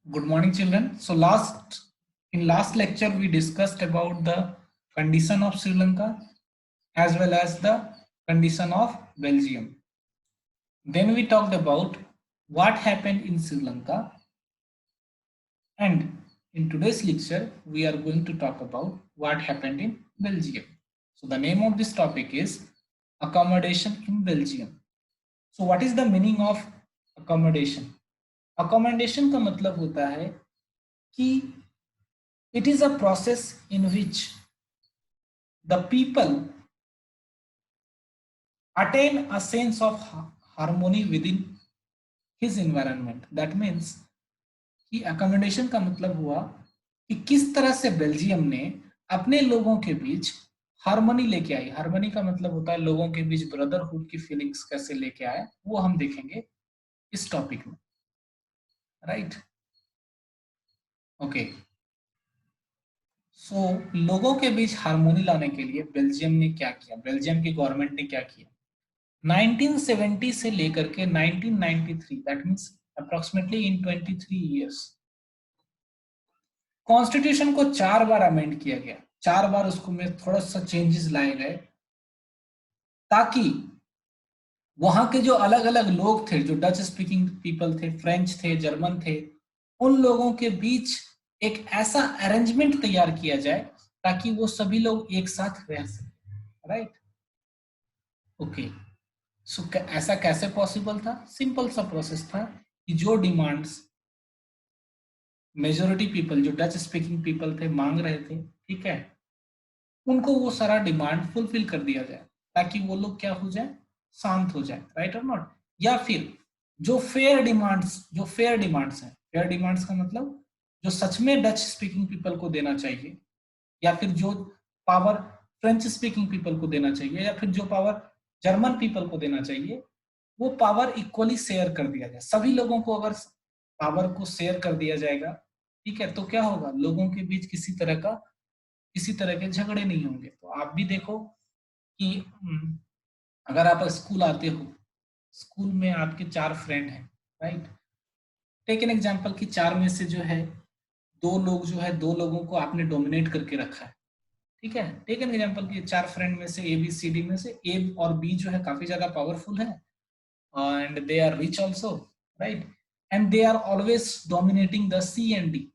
Good morning, children. So in last lecture we discussed about the condition of Sri Lanka as well as the condition of Belgium. Then we talked about what happened in Sri Lanka, and in today's lecture we are going to talk about what happened in Belgium. So the name of this topic is accommodation in Belgium. So what is the meaning of accommodation? Accommodation का मतलब होता है कि it is a process in which the people attain a sense of harmony within his environment. That means कि accommodation का मतलब हुआ कि किस तरह से बेल्जियम ने अपने लोगों के बीच हार्मनी लेके आई। हार्मनी का मतलब होता है लोगों के बीच ब्रदरहुड की फीलिंग्स कैसे लेके आए, वो हम देखेंगे इस टॉपिक में, राइट? ओके, सो लोगों के बीच हार्मोनी लाने के लिए बेल्जियम ने क्या किया, बेल्जियम की गवर्नमेंट ने क्या किया? 1970 से लेकर के 1993, that means approximately in 23 years, constitution को 4 बार अमेंड किया गया। 4 बार उसको में थोड़ा सा चेंजेस लाए गए ताकि वहां के जो अलग अलग लोग थे, जो डच स्पीकिंग पीपल थे, फ्रेंच थे, जर्मन थे, उन लोगों के बीच एक ऐसा अरेंजमेंट तैयार किया जाए ताकि वो सभी लोग एक साथ रह सके, राइट? ओके, सो ऐसा कैसे पॉसिबल था? सिंपल सा प्रोसेस था कि जो डिमांड्स मेजोरिटी पीपल, जो डच स्पीकिंग पीपल थे, मांग रहे थे, ठीक है, उनको वो सारा डिमांड फुलफिल कर दिया जाए ताकि वो लोग क्या हो जाए, शांत हो जाए, राइट और नॉट? या फिर जो फेयर डिमांड्स हैं, फेयर डिमांड्स का मतलब जो सच में डच स्पीकिंग पीपल को देना चाहिए, या फिर जो पावर फ्रेंच स्पीकिंग पीपल को देना चाहिए, या फिर जो पावर जर्मन पीपल को देना चाहिए, वो पावर इक्वली शेयर कर दिया जाए। सभी लोगों को अगर पावर को शेयर कर दिया जाएगा, ठीक है, तो क्या होगा, लोगों के बीच किसी तरह के झगड़े नहीं होंगे। तो आप भी देखो कि अगर आप स्कूल आते हो, स्कूल में आपके 4 फ्रेंड हैं, राइट? टेक एन एग्जांपल कि 4 में से जो है 2 लोग जो है, 2 लोगों को आपने डोमिनेट करके रखा है, ठीक है? टेक एन एग्जांपल कि 4 फ्रेंड में से ए बी सी डी में से ए और बी जो है काफी ज्यादा पावरफुल है, and they are rich also, right? And they are always dominating the C and D.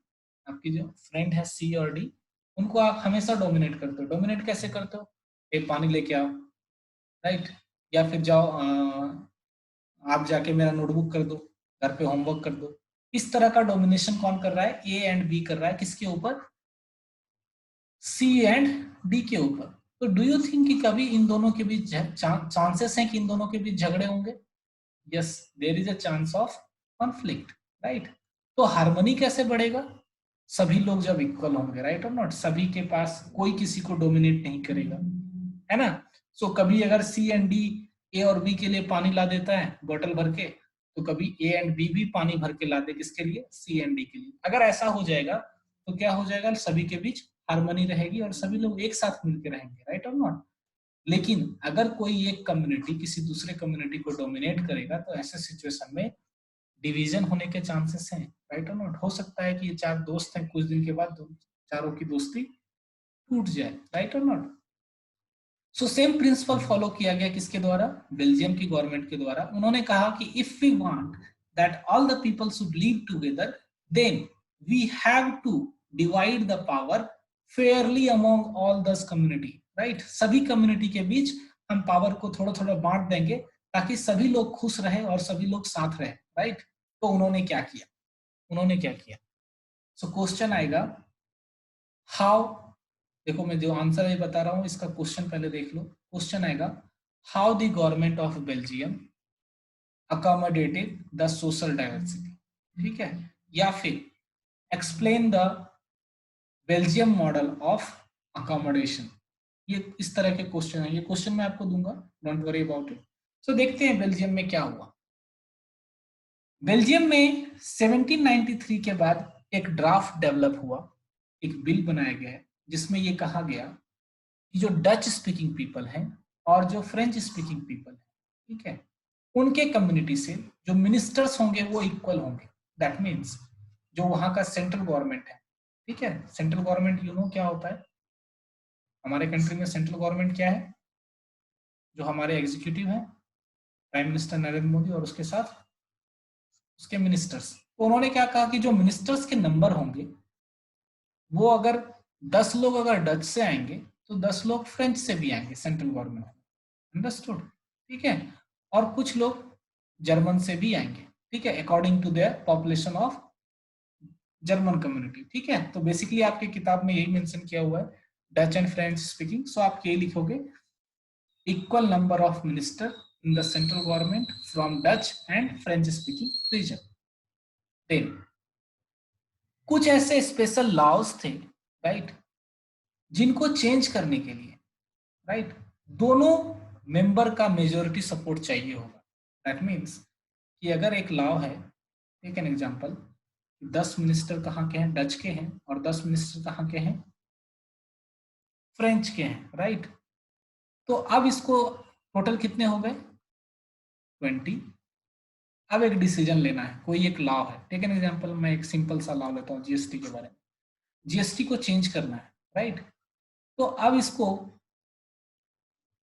आपकी जो फ्रेंड है सी और डी, उनको आप हमेशा डोमिनेट करते हो। डोमिनेट कैसे करते हो? ए पानी लेके आओ, राइट? या फिर जाओ आप जाके मेरा नोटबुक कर दो, घर पे होमवर्क कर दो। इस तरह का डोमिनेशन कौन कर रहा है? ए एंड बी कर रहा है। किसके ऊपर? सी एंड डी के ऊपर। तो डू यू थिंक कि कभी इन दोनों के बीच चांसेस हैं कि इन दोनों के बीच झगड़े होंगे? Yes, there is a chance of conflict, right? तो हार्मनी कैसे बढ़ेगा? सभी लोग जब इक्वल होंगे, राइट और नॉट? सभी के पास कोई किसी को डोमिनेट नहीं करेगा, है ना? सो कभी अगर सी एंड डी ए और बी के लिए पानी ला देता है बोतल भर के, तो कभी ए एंड बी भी पानी भर के ला दे, किसके लिए? सी एंड डी के लिए। अगर ऐसा हो जाएगा तो क्या हो जाएगा, सभी के बीच हार्मनी रहेगी और सभी लोग एक साथ मिलकर रहेंगे, राइट और नॉट? लेकिन अगर कोई एक कम्युनिटी किसी दूसरे कम्युनिटी को डोमिनेट करेगा तो ऐसे सिचुएशन में डिवीजन होने के चांसेस हैं, राइट और नॉट? हो सकता है कि ये 4 दोस्त हैं, कुछ दिन के बाद चारों की दोस्ती टूट जाए, राइट और not? So same principle follow किया गया किसके द्वारा? बेल्जियम की गवर्नमेंट के द्वारा। उन्होंने कहा कि if we want that all the people should live together, then we have to divide the power fairly among all this community, right? सभी कम्युनिटी के बीच हम पावर को थोड़ा थोड़ा बांट देंगे ताकि सभी लोग खुश रहे और सभी लोग साथ रहे, राइट? तो उन्होंने क्या किया? सो क्वेश्चन आएगा हाउ, देखो मैं जो आंसर है बता रहा हूं, इसका क्वेश्चन पहले देख लो। क्वेश्चन आएगा how the government of Belgium accommodated the social diversity, ठीक है? या फिर explain the Belgium model of accommodation. ये इस तरह के क्वेश्चन है, ये क्वेश्चन मैं आपको दूंगा, डोंट वरी अबाउट इट। सो देखते हैं बेल्जियम में क्या हुआ। बेल्जियम में 1793 के बाद एक ड्राफ्ट डेवलप हुआ, एक बिल बनाया गया है जिसमें ये कहा गया कि जो डच स्पीकिंग पीपल हैं और जो फ्रेंच स्पीकिंग पीपल हैं, ठीक है, उनके कम्युनिटी से जो मिनिस्टर्स होंगे वो इक्वल होंगे। दैट मीन्स जो वहां का सेंट्रल गवर्नमेंट है, ठीक है। सेंट्रल गवर्नमेंट यू नो क्या होता है हमारे कंट्री में? सेंट्रल गवर्नमेंट क्या है? जो हमारे एग्जीक्यूटिव है, प्राइम मिनिस्टर नरेंद्र मोदी और उसके साथ उसके मिनिस्टर्स। तो उन्होंने क्या कहा कि जो मिनिस्टर्स के नंबर होंगे वो अगर 10 लोग अगर डच से आएंगे तो 10 लोग फ्रेंच से भी आएंगे सेंट्रल गवर्नमेंट में। अंडरस्टूड? ठीक है। और कुछ लोग जर्मन से भी आएंगे, ठीक है, according to their population of German community, ठीक है। तो बेसिकली आपकी किताब में यही मेंशन किया हुआ है, Dutch and French speaking. So आप यही लिखोगे, equal number of minister in the central government from Dutch and French speaking region. Then कुछ ऐसे स्पेशल लॉज थे, राइट, जिनको चेंज करने के लिए, राइट, दोनों मेंबर का मेजोरिटी सपोर्ट चाहिए होगा। दैट मीन्स कि अगर एक लॉ है, टेक एन एग्जांपल, 10 मिनिस्टर कहाँ के हैं? डच के हैं, और 10 मिनिस्टर कहाँ के हैं? फ्रेंच के हैं, राइट। तो अब इसको टोटल कितने हो गए? 20। अब एक डिसीजन लेना है, कोई एक लॉ है, टेक एन एग्जांपल, मैं एक सिंपल सा लॉ लेता हूँ जीएसटी के बारे में। जीएसटी को चेंज करना है, राइट। तो अब इसको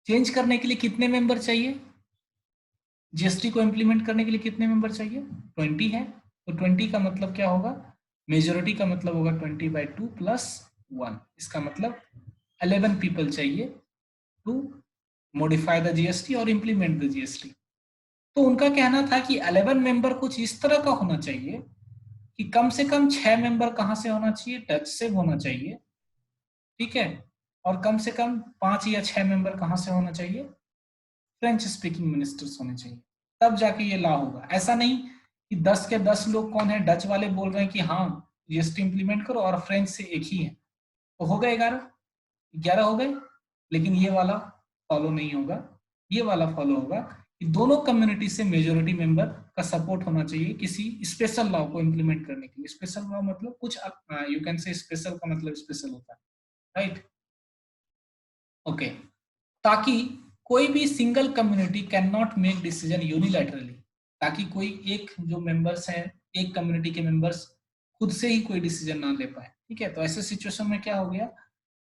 चेंज करने के लिए कितने मेंबर चाहिए? जीएसटी को इम्प्लीमेंट करने के लिए कितने मेंबर चाहिए? 20 है। तो 20 का मतलब क्या होगा? मेजोरिटी का मतलब होगा 20/2 + 1। इसका मतलब 11 पीपल चाहिए टू मॉडिफाई द जीएसटी और इम्प्लीमेंट द जीएसटी। तो उनका कहना था कि 11 मेंबर कुछ इस तरह का होना चाहिए कि कम से कम 6 मेंबर कहां से होना चाहिए? डच से होना चाहिए, ठीक है। और कम से कम 5 या 6 मेंबर कहां से होना चाहिए? फ्रेंच स्पीकिंग मिनिस्टर्स होने चाहिए। तब जाके ये लॉ होगा। ऐसा नहीं कि 10 के 10 लोग कौन है, डच वाले बोल रहे हैं कि हाँ जीएसटी इंप्लीमेंट करो, और फ्रेंच से एक ही है, तो हो गए 11 हो गए। लेकिन ये वाला फॉलो नहीं होगा। ये वाला फॉलो होगा कि दोनों कम्युनिटी से मेजोरिटी मेंबर का सपोर्ट होना चाहिए किसी स्पेशल लॉ को इंप्लीमेंट करने के लिए। स्पेशल लॉ मतलब कुछ, यू कैन से स्पेशल का मतलब स्पेशल होता है, राइट। ओके। ताकि कोई भी single community can not make decision unilaterally, ताकि कोई एक जो मेंबर्स हैं, एक कम्युनिटी के मेंबर्स खुद से ही कोई डिसीजन ना ले पाए, ठीक है। तो ऐसे सिचुएशन में क्या हो गया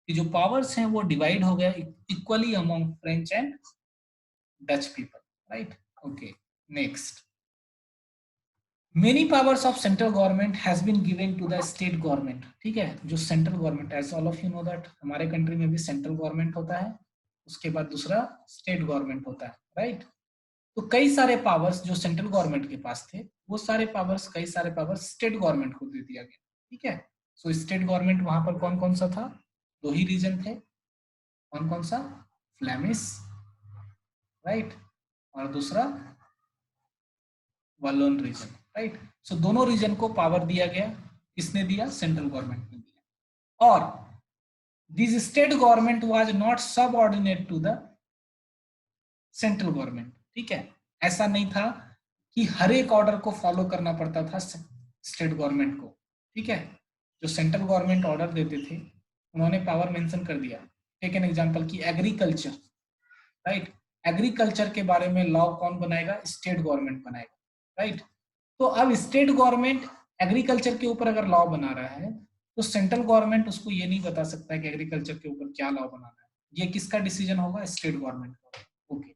कि जो पावर्स हैं वो डिवाइड हो गया equally among French and Dutch people, right. Okay, next, many powers of central government has been given to the state government, ठीक है। जो central government, as all of you know that हमारे country में भी central government होता है, उसके बाद दूसरा स्टेट गवर्नमेंट होता है, राइट। तो कई सारे पावर्स जो सेंट्रल गवर्नमेंट के पास थे, वो सारे पावर्स, कई सारे पावर्स स्टेट गवर्नमेंट को दे दिया गया, ठीक है। सो स्टेट गवर्नमेंट वहां पर कौन कौन सा था? 2 ही रीजन थे। कौन कौन सा? फ्लैमिश, राइट, और दूसरा वलोन रीजन, राइट। सो दोनों रीजन को पावर दिया गया। किसने दिया? सेंट्रल गवर्नमेंट ने दिया। और this state government was not subordinate to the central government, ठीक है। ऐसा नहीं था कि हर एक ऑर्डर को फॉलो करना पड़ता था स्टेट गवर्नमेंट को, ठीक है। जो सेंट्रल गवर्नमेंट ऑर्डर देते थे उन्होंने पावर मेंशन कर दिया। टेक एन एग्जांपल की एग्रीकल्चर, राइट, एग्रीकल्चर के बारे में लॉ कौन बनाएगा? स्टेट गवर्नमेंट बनाएगा, राइट। तो अब स्टेट गवर्नमेंट एग्रीकल्चर के ऊपर अगर लॉ बना रहा है तो सेंट्रल गवर्नमेंट उसको ये नहीं बता सकता है कि एग्रीकल्चर के ऊपर क्या लॉ बनाना है। ये किसका डिसीजन होगा? स्टेट गवर्नमेंट का। ओके,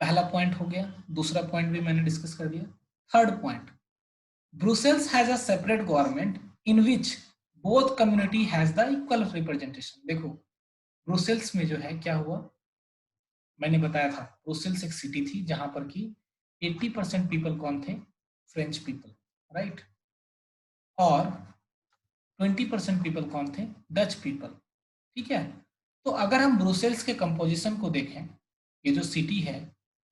पहला पॉइंट हो गया। दूसरा पॉइंट भी मैंने डिस्कस कर दिया। Third point, Brussels has a separate government in which both community has the equal representation. देखो ब्रुसेल्स में जो है क्या हुआ, मैंने बताया था ब्रुसेल्स एक सिटी थी जहां पर की 80% पीपल कौन थे? French people, right. और 20% पीपल कौन थे? डच पीपल, ठीक है। तो अगर हम ब्रुसेल्स के कंपोजिशन को देखें, ये जो सिटी है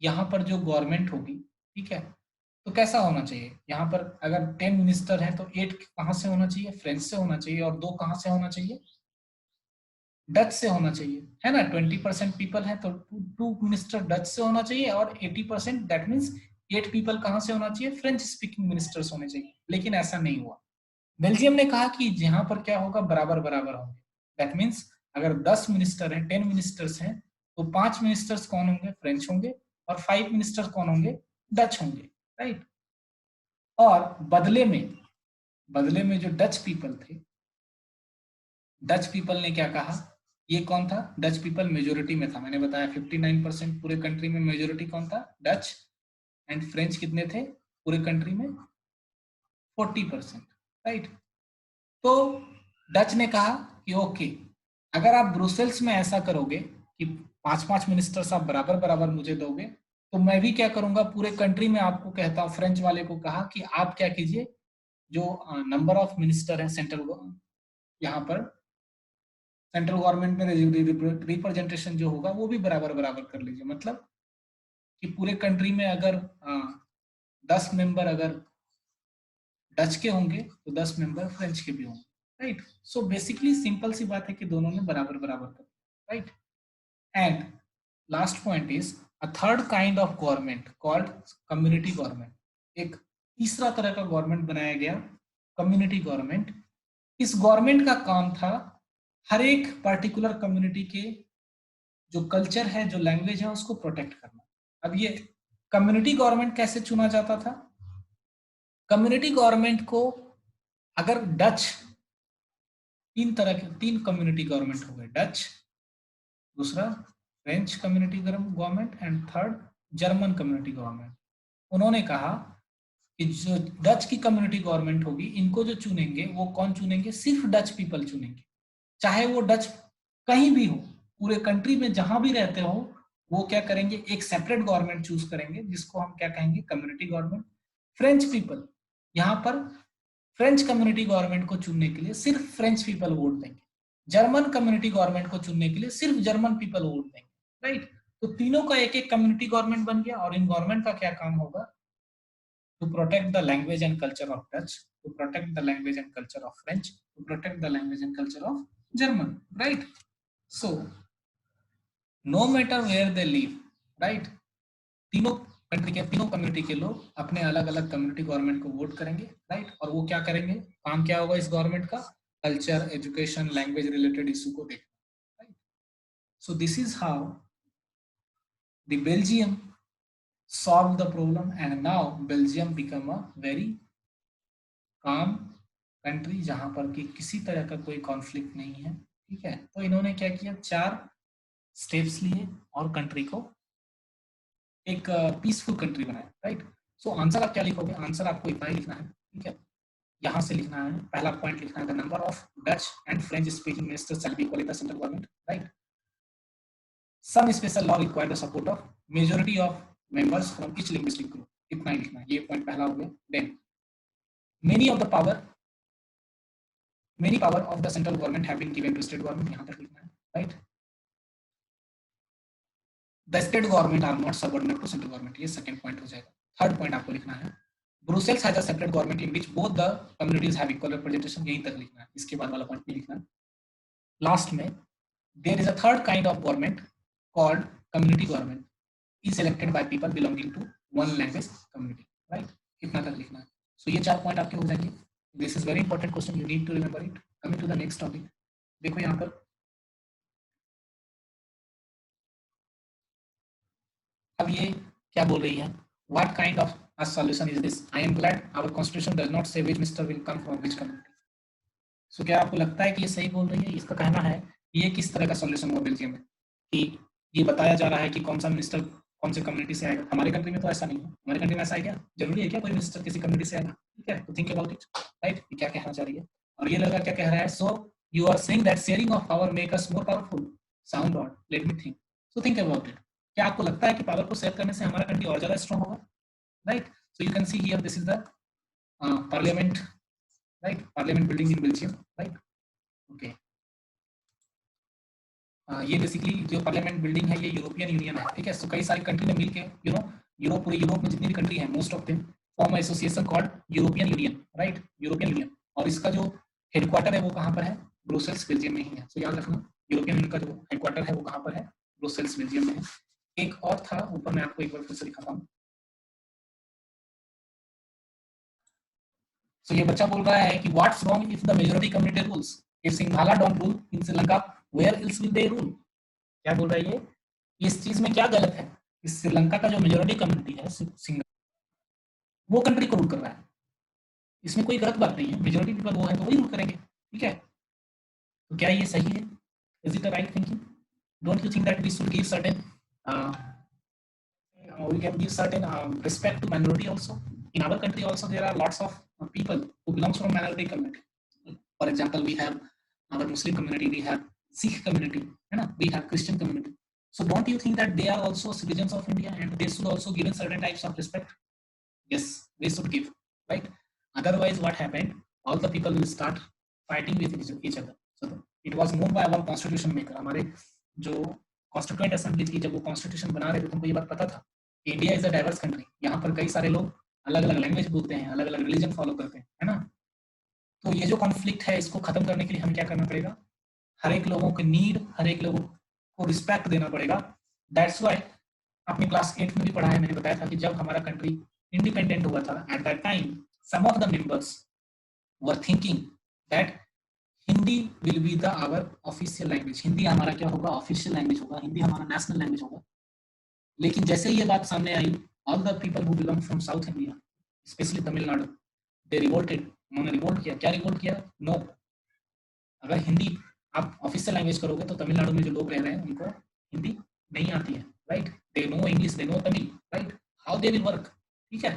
यहाँ पर जो गवर्नमेंट होगी, ठीक है, तो कैसा होना चाहिए? यहाँ पर अगर 10 मिनिस्टर हैं तो 8 कहाँ से होना चाहिए? फ्रेंच से होना चाहिए। और 2 कहाँ से होना चाहिए? डच से होना चाहिए, है ना। 20% पीपल है तो 2 मिनिस्टर डच से होना चाहिए, और 80% दैट मीन्स 8 पीपल कहाँ से होना चाहिए? फ्रेंच स्पीकिंग मिनिस्टर्स होने चाहिए। लेकिन ऐसा नहीं हुआ। बेल्जियम ने कहा कि यहाँ पर क्या होगा? बराबर बराबर होंगे। दैट मीन्स अगर 10 मिनिस्टर हैं, 10 मिनिस्टर्स हैं, तो 5 मिनिस्टर्स कौन होंगे? फ्रेंच होंगे, और 5 मिनिस्टर कौन होंगे? डच होंगे, राइट। और बदले में जो डच पीपल थे, डच पीपल ने क्या कहा, ये कौन था, डच पीपल मेजोरिटी में था, मैंने बताया 59% पूरे कंट्री में मेजोरिटी कौन था, डच, एंड फ्रेंच कितने थे पूरे कंट्री में, 40%, राइट। तो डच ने कहा कि ओके, अगर आप ब्रुसेल्स में ऐसा करोगे कि 5-5 मिनिस्टर्स आप बराबर बराबर मुझे दोगे, तो मैं भी क्या करूंगा, पूरे कंट्री में आपको कहता हूँ, फ्रेंच वाले को कहा कि आप क्या कीजिए, जो नंबर ऑफ मिनिस्टर है सेंट्रल, यहाँ पर सेंट्रल गवर्नमेंट में रिप्रेजेंटेशन जो होगा वो भी बराबर बराबर कर लीजिए, मतलब कि पूरे कंट्री में अगर 10 मेंबर अगर डच के होंगे तो 10 मेंबर फ्रेंच के भी होंगे, राइट। सो बेसिकली सिंपल सी बात है कि दोनों ने बराबर बराबर कर, right. And last point is a third kind of government called community government, एक तीसरा तरह का गवर्नमेंट बनाया गया, कम्युनिटी गवर्नमेंट। इस गवर्नमेंट का काम था हर एक पर्टिकुलर कम्युनिटी के जो कल्चर है, जो लैंग्वेज है, उसको प्रोटेक्ट करना। अब ये कम्युनिटी गवर्नमेंट कैसे चुना जाता था, कम्युनिटी गवर्नमेंट को अगर डच, तीन कम्युनिटी गवर्नमेंट हो गए, डच, दूसरा French community government, and third German community government. उन्होंने कहा कि जो डच की कम्युनिटी गवर्नमेंट होगी, इनको जो चुनेंगे वो कौन चुनेंगे, सिर्फ डच पीपल चुनेंगे, चाहे वो डच कहीं भी हो, पूरे कंट्री में जहां भी रहते हो, वो क्या करेंगे, एक सेपरेट गवर्नमेंट चूज करेंगे जिसको हम क्या कहेंगे, कम्युनिटी गवर्नमेंट। फ्रेंच पीपल, यहाँ पर फ्रेंच कम्युनिटी गवर्नमेंट को चुनने के लिए सिर्फ फ्रेंच पीपल वोट देंगे, जर्मन कम्युनिटी गवर्नमेंट को चुनने के लिए सिर्फ जर्मन पीपल वोट देंगे, राइट। तो तीनों का एक एक कम्युनिटी गवर्नमेंट बन गया, और इन गवर्नमेंट का क्या काम होगा, to protect the language and culture of Dutch, to protect the language and culture of French, to protect the language and culture of German, right. So no matter where they live, right, तीनों country के, तीनों community के लोग अपने अलग अलग community government को vote करेंगे, राइट। और वो क्या करेंगे, काम क्या होगा इस गवर्नमेंट का, culture, education, language related issue को देखना, right. So this is how the Belgium solve the problem, and now Belgium become a very calm country, जहां पर कि किसी तरह का कोई कॉन्फ्लिक्ट नहीं है, ठीक है। तो इन्होंने क्या किया, 4 स्टेप्स लिए और कंट्री को एक पीसफुल कंट्री बनाया, राइट। सो आंसर आप क्या लिखोगे, आंसर आपको इतना ही लिखना है, ठीक है। यहाँ से लिखना है, पहला पॉइंट लिखना है, the number of Dutch and French speaking ministers shall be equal in the central government, right. Some special law require the support of majority of members from each linguistic group, इतना ही लिखना है, ये point पहला हो गया। Then many of the power many power of the central government have been given to state government, यहाँ तक लिखना है, right. The state government are not subordinate to central government, ये सेकंड पॉइंट हो जाएगा। थर्ड पॉइंट आपको लिखना है, Brussels has a separate government in which both the communities have equal representation, यहीं तक लिखना है, इसके बाद वाला पॉइंट नहीं लिखना है। लास्ट में there is a third kind of government called community government is elected by people belonging to one language community, right, इतना तक लिखना है। सो ये 4 पॉइंट आपके हो जाएंगे। This is very important question, you need to remember it. Coming to the next topic, देखो यहाँ पर अब ये क्या बोल रही है, what kind of a solution is this, I am glad our constitution does not say which minister will come from which community. So क्या आपको लगता है कि ये सही बोल रही है, इसका कहना है कि ये किस तरह का सॉल्यूशन हुआ बेल्जियम में, कि ये बताया जा रहा है कि कौन सा मिनिस्टर कौन से कम्युनिटी से आएगा। हमारे कंट्री में तो ऐसा नहीं है, हमारे कंट्री में ऐसा है क्या, जरूरी है क्या कोई मिनिस्टर किसी कम्युनिटी से आएगा, ठीक है। तो थिंक अबाउट इट, राइट, क्या कहना चाह रही है। और ये लड़का क्या कह रहा है, so you are saying that sharing of power make us more powerful, sound odd, let me think. So think about it, क्या आपको लगता है कि पावर को शेयर करने से हमारा कंट्री और ज्यादा स्ट्रांग होगा, right. So you can see here this is the parliament, right, parliament building in Belgium, right, okay. ये बेसिकली जो पार्लियामेंट बिल्डिंग है ये यूरोपियन यूनियन है, ठीक है। सो कई सारी कंट्री ने मिलके यूरोप, पूरे यूरोप में जितनी भी कंट्री है, most of them form association called European union, right, European union. और इसका जो हेडक्वार्टर है वो कहाँ पर है, ब्रुसेल्स बेल्जियम में ही है। सो याद रखना, यूरोपियन यूनियन का जो हेडक्वार्टर है वो कहाँ पर है, ब्रुसेल्स बेल्जियम में है। एक और था ऊपर, मैं आपको एक बार फिर से दिखाता हूँ। सो ये बच्चा बोल रहा है कि what's wrong if the majority community rules, if Sinhala don't rule in Sri Lanka where else will they rule. क्या बोल रहा है ये, इस चीज में क्या गलत है, इस श्रीलंका का जो मेजोरिटी कम्युनिटी है सिंगल, वो कंट्री को रूल कर रहा है, इसमें कोई गलत बात नहीं है, मेजोरिटी पीपल वो है तो वही रूल करेंगे, ठीक है। तो क्या ये सही है? Is it the right thinking? Don't you think that we should give certain we can give certain respect to minority also? In our country also there are lots of people who belongs from minority community. For example, we have our Muslim community, we have Sikh community, we have Christian community. So don't you think that they are also citizens of India and they should also given certain types of respect? Yes, they should give, right? Otherwise, what happened? All the people will start fighting with each other. So it was known by our constitution maker. हमारे जो constituent assembly थी, जब वो constitution बना रहे थे, तुमको ये बात पता था? India is a diverse country, यहाँ पर कई सारे लोग अलग अलग लैंग्वेज बोलते हैं, अलग अलग रिलीजन फॉलो करते हैं, है ना। तो ये जो कॉन्फ्लिक्ट है, इसको खत्म करने के लिए हमें क्या करना पड़ेगा? हर एक लोगों के नीड, हर एक लोगों को रिस्पेक्ट देना पड़ेगा। दैट्स वाई अपने क्लास 8 में भी पढ़ा है, मैंने बताया था कि जब हमारा कंट्री इंडिपेंडेंट हुआ था, at that time some of the members were thinking that Hindi will be the our official language, Hindi हमारा क्या होगा? ऑफिशियल लैंग्वेज होगा, हिंदी हमारा नेशनल लैंग्वेज होगा। लेकिन जैसे ये बात सामने आई, all the people who belong from South India, specially Tamil Nadu, they revolted. उन्होंने रिवोल्ट किया। क्या रिवोल्ट किया? नो, अगर हिंदी आप ऑफिशियल लैंग्वेज करोगे तो तमिलनाडु में जो लोग रह रहे हैं उनको हिंदी नहीं आती है, right? They know English, they know Tamil, right? How they will work? ठीक है।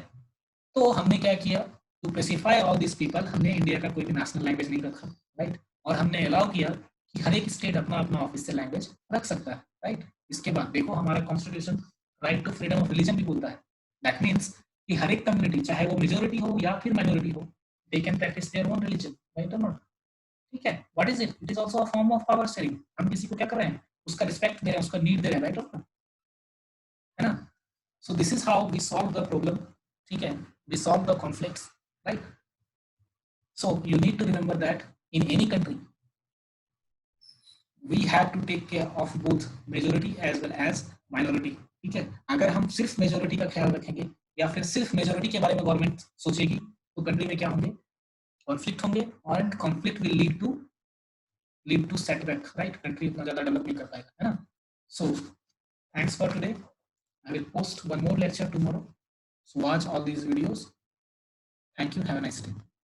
तो हमने क्या किया? To specify all this people, हमने इंडिया का कोई भी नेशनल लैंग्वेज नहीं रखा, राइट? और हमने अलाउ किया कि हर एक स्टेट अपना अपना ऑफिशियल लैंग्वेज रख सकता है, राइट? इसके बाद देखो, हमारा constitution right to freedom of religion भी बोलता है। दैट मीन्स कि हर एक कम्युनिटी, चाहे वो मेजोरिटी हो या फिर माइनॉरिटी हो, they can practice their own religion, right और नॉट? ठीक है। What is it? It is also a form of power sharing. हम किसी को क्या कर रहे हैं? उसका रिस्पेक्ट दे रहे हैं, उसका नीड दे रहे हैं, राइट और नॉट? है ना? So this is how we solve the problem, ठीक है? We solve the conflicts, right? So you need to remember that in any country, we have to take care of both majority as well as minority, ठीक है? अगर हम सिर्फ majority का ख्याल रखेंगे या फिर सिर्फ मेजोरिटी के बारे में गवर्नमेंट सोचेगी, तो कंट्री में क्या होंगे? कॉन्फ्लिक्ट होंगे, और conflict will lead to setback, right? Country इतना ज्यादा डेवलप नहीं कर पाएगा, है ना? So thanks for today. I will post one more lecture tomorrow. So watch all these videos. Thank you. Have a nice day.